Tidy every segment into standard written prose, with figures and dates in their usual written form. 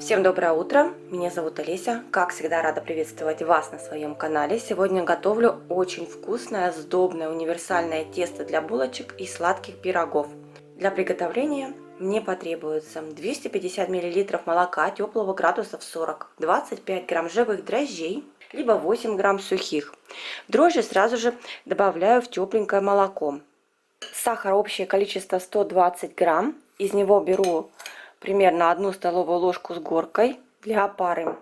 Всем доброе утро, меня зовут Олеся, как всегда рада приветствовать вас на своем канале. Сегодня готовлю очень вкусное, сдобное, универсальное тесто для булочек и сладких пирогов. Для приготовления мне потребуется 250 мл молока теплого градусов 40, 25 грамм живых дрожжей, либо 8 грамм сухих. Дрожжи сразу же добавляю в тепленькое молоко. Сахар общее количество 120 грамм, из него беру примерно 1 столовую ложку с горкой для опары.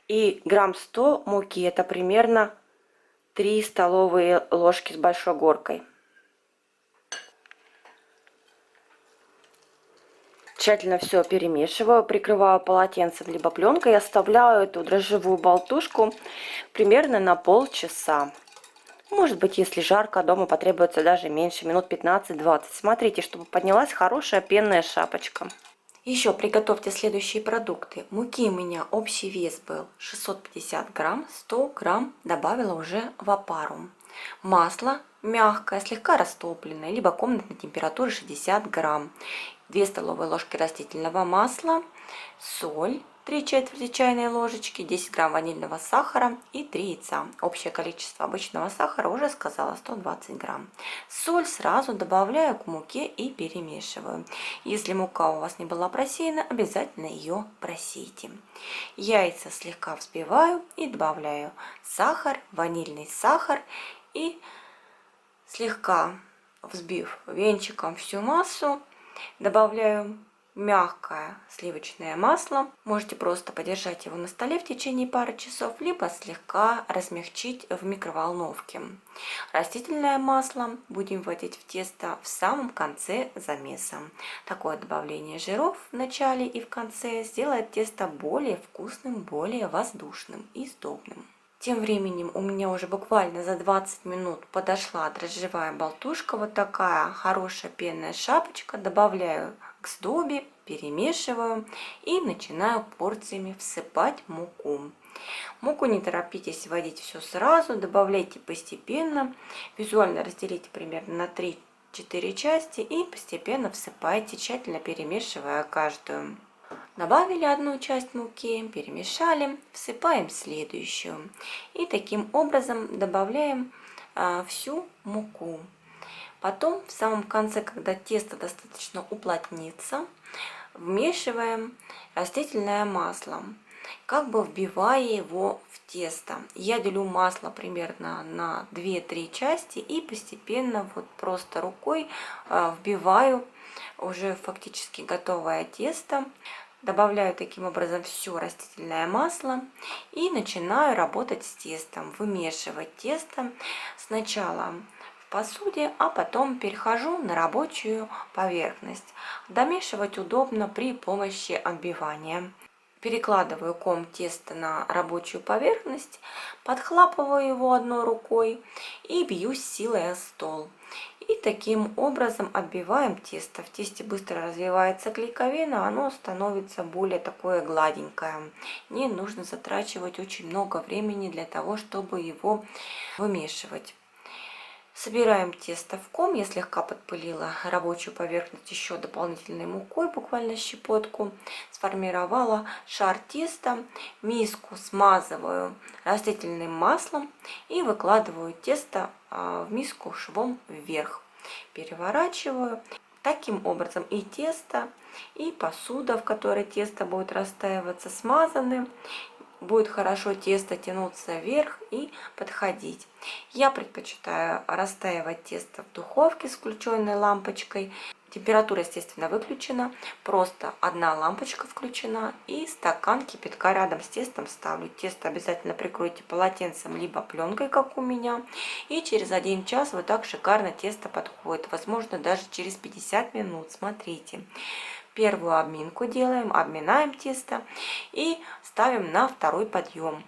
И грамм 100 муки, это примерно 3 столовые ложки с большой горкой. Тщательно все перемешиваю, прикрываю полотенцем либо пленкой и оставляю эту дрожжевую болтушку примерно на полчаса. Может быть, если жарко, дома потребуется даже меньше, минут 15-20. Смотрите, чтобы поднялась хорошая пенная шапочка. Еще приготовьте следующие продукты. Муки у меня общий вес был 650 грамм, 100 грамм добавила уже в опару. Масло мягкое, слегка растопленное, либо комнатной температуры 60 грамм. 2 столовые ложки растительного масла, соль 3/4 чайной ложечки, 10 грамм ванильного сахара и 3 яйца. Общее количество обычного сахара уже сказала, 120 грамм. Соль сразу добавляю к муке и перемешиваю. Если мука у вас не была просеяна, обязательно ее просейте. Яйца слегка взбиваю и добавляю сахар, ванильный сахар и слегка взбив венчиком всю массу, добавляю мягкое сливочное масло. Можете просто подержать его на столе в течение пары часов, либо слегка размягчить в микроволновке. Растительное масло будем вводить в тесто в самом конце замеса. Такое добавление жиров в начале и в конце сделает тесто более вкусным, более воздушным и сдобным. Тем временем у меня уже буквально за 20 минут подошла дрожжевая болтушка, вот такая хорошая пенная шапочка. Добавляю к сдобе, перемешиваю и начинаю порциями всыпать муку. Муку не торопитесь вводить все сразу, добавляйте постепенно, визуально разделите примерно на 3-4 части и постепенно всыпайте, тщательно перемешивая каждую. Добавили одну часть муки, перемешали, всыпаем следующую. И таким образом добавляем всю муку. Потом в самом конце, когда тесто достаточно уплотнится, вмешиваем растительное масло, как бы вбивая его в тесто. Я делю масло примерно на 2-3 части и постепенно вот просто рукой вбиваю уже фактически готовое тесто. Добавляю таким образом все растительное масло и начинаю работать с тестом, вымешивать тесто сначала в посуде, а потом перехожу на рабочую поверхность. Домешивать удобно при помощи отбивания. Перекладываю ком теста на рабочую поверхность, подхлапываю его одной рукой и бью с силой о стол. И таким образом отбиваем тесто. В тесте быстро развивается клейковина, оно становится более такое гладенькое. Не нужно затрачивать очень много времени для того, чтобы его вымешивать. Собираем тесто в ком. Я слегка подпылила рабочую поверхность еще дополнительной мукой, буквально щепотку. Сформировала шар теста. Миску смазываю растительным маслом и выкладываю тесто в миску швом вверх. Переворачиваю. Таким образом и тесто, и посуда, в которой тесто будет растаиваться, смазаны. Будет хорошо тесто тянуться вверх и подходить. Я предпочитаю растаивать тесто в духовке с включенной лампочкой. Температура, естественно, выключена. Просто одна лампочка включена и стакан кипятка рядом с тестом ставлю. Тесто обязательно прикройте полотенцем либо пленкой, как у меня. И через 1 час вот так шикарно тесто подходит. Возможно, даже через 50 минут. Смотрите. Первую обминку делаем, обминаем тесто и ставим на второй подъем.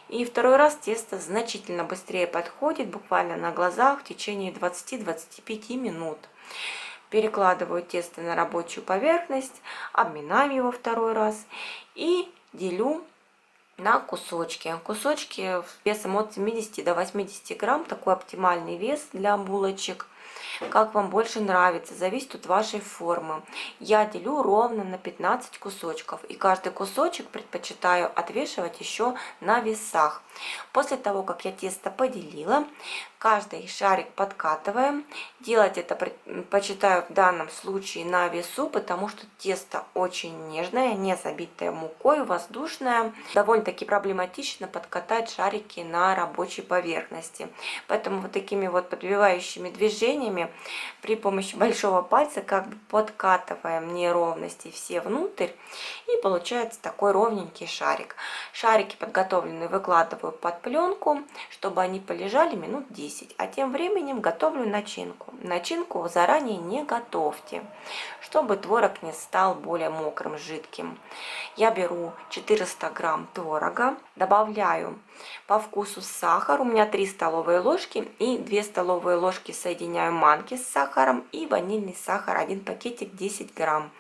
И второй раз тесто значительно быстрее подходит, буквально на глазах в течение 20-25 минут. Перекладываю тесто на рабочую поверхность, обминаем его второй раз и делю на кусочки. Кусочки весом от 70 до 80 грамм, такой оптимальный вес для булочек. как вам больше нравится, зависит от вашей формы. Я делю ровно на 15 кусочков, и каждый кусочек предпочитаю отвешивать еще на весах. После того, как я тесто поделила, каждый шарик подкатываем. Делать это предпочитаю в данном случае на весу, потому что тесто очень нежное, не забитое мукой, воздушное. Довольно-таки проблематично подкатать шарики на рабочей поверхности. Поэтому вот такими вот подбивающими движениями при помощи большого пальца как бы подкатываем неровности все внутрь, и получается такой ровненький шарик. Шарики подготовленные выкладываю под пленку, чтобы они полежали минут 10. А тем временем готовлю начинку. Начинку заранее не готовьте, чтобы творог не стал более мокрым, жидким. Я беру 400 грамм творога, добавляю по вкусу сахар. У меня 3 столовые ложки, и 2 столовые ложки соединяю манки с сахаром и ванильный сахар, 1 пакетик 10 грамм.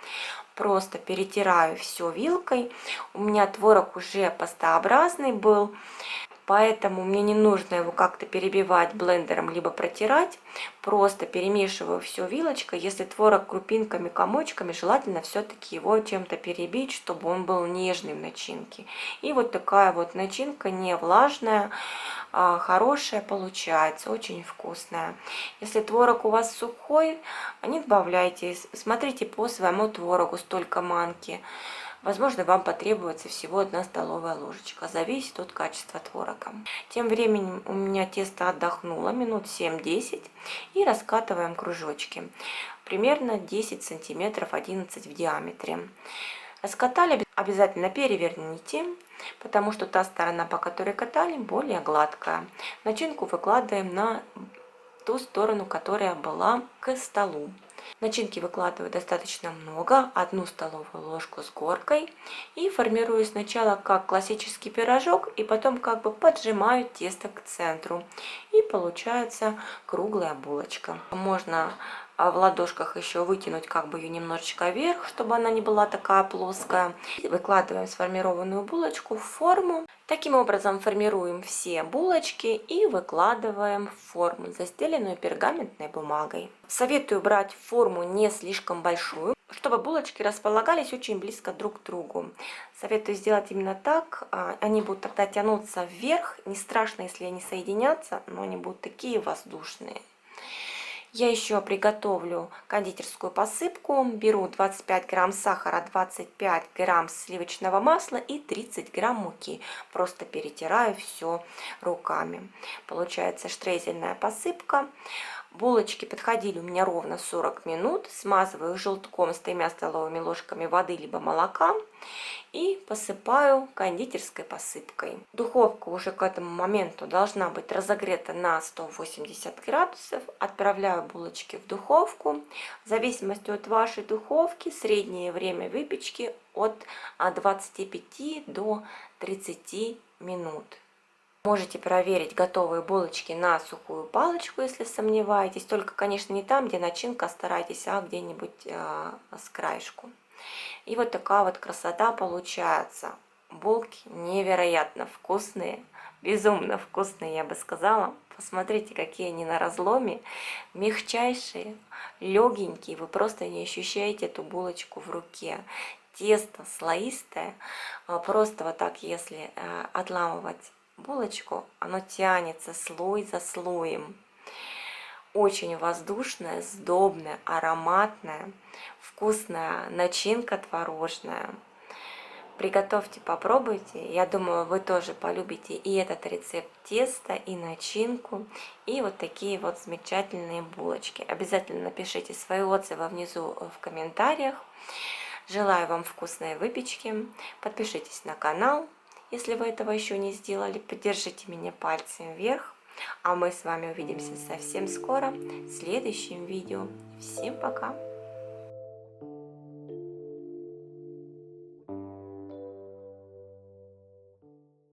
Просто перетираю все вилкой. У меня творог уже пастообразный был, поэтому мне не нужно его как-то перебивать блендером либо протирать. Просто перемешиваю все вилочкой. Если творог крупинками, комочками, желательно все-таки его чем-то перебить, чтобы он был нежный в начинке. И вот такая вот начинка, не влажная, хорошая получается, очень вкусная. Если творог у вас сухой, не добавляйте, смотрите по своему творогу столько манки. Возможно, вам потребуется всего 1 столовая ложечка, зависит от качества творога. Тем временем у меня тесто отдохнуло минут 7-10, и раскатываем кружочки, примерно 10 сантиметров, 11 в диаметре. Раскатали, обязательно переверните, потому что та сторона, по которой катали, более гладкая. Начинку выкладываем на ту сторону, которая была к столу. Начинки выкладываю достаточно много, 1 столовую ложку с горкой, и формирую сначала как классический пирожок, и потом как бы поджимаю тесто к центру, и получается круглая булочка. Можно в ладошках еще вытянуть как бы ее немножечко вверх, чтобы она не была такая плоская. Выкладываем сформированную булочку в форму. Таким образом формируем все булочки и выкладываем в форму, застеленную пергаментной бумагой. Советую брать форму не слишком большую, чтобы булочки располагались очень близко друг к другу. Советую сделать именно так, они будут тогда тянуться вверх. Не страшно, если они соединятся, но они будут такие воздушные. Я еще приготовлю кондитерскую посыпку. Беру 25 грамм сахара, 25 грамм сливочного масла и 30 грамм муки. Просто перетираю все руками. Получается штрезельная посыпка. Булочки подходили у меня ровно 40 минут. Смазываю желтком с 3 столовыми ложками воды либо молока. И посыпаю кондитерской посыпкой. Духовка уже к этому моменту должна быть разогрета на 180 градусов. Отправляю булочки в духовку. В зависимости от вашей духовки среднее время выпечки от 25 до 30 минут. Можете проверить готовые булочки на сухую палочку, если сомневаетесь. Только, конечно, не там, где начинка, старайтесь, а где-нибудь с краешку. И вот такая вот красота получается. Булки невероятно вкусные, безумно вкусные, я бы сказала. Посмотрите, какие они на разломе, мягчайшие, легенькие. Вы просто не ощущаете эту булочку в руке. Тесто слоистое, просто вот так, если отламывать булочку, оно тянется слой за слоем. Очень воздушная, сдобная, ароматная, вкусная начинка творожная. Приготовьте, попробуйте. Я думаю, вы тоже полюбите и этот рецепт теста, и начинку, и вот такие вот замечательные булочки. Обязательно напишите свои отзывы внизу в комментариях. Желаю вам вкусной выпечки. Подпишитесь на канал, если вы этого еще не сделали. Поддержите меня пальцем вверх. А мы с вами увидимся совсем скоро в следующем видео. Всем пока!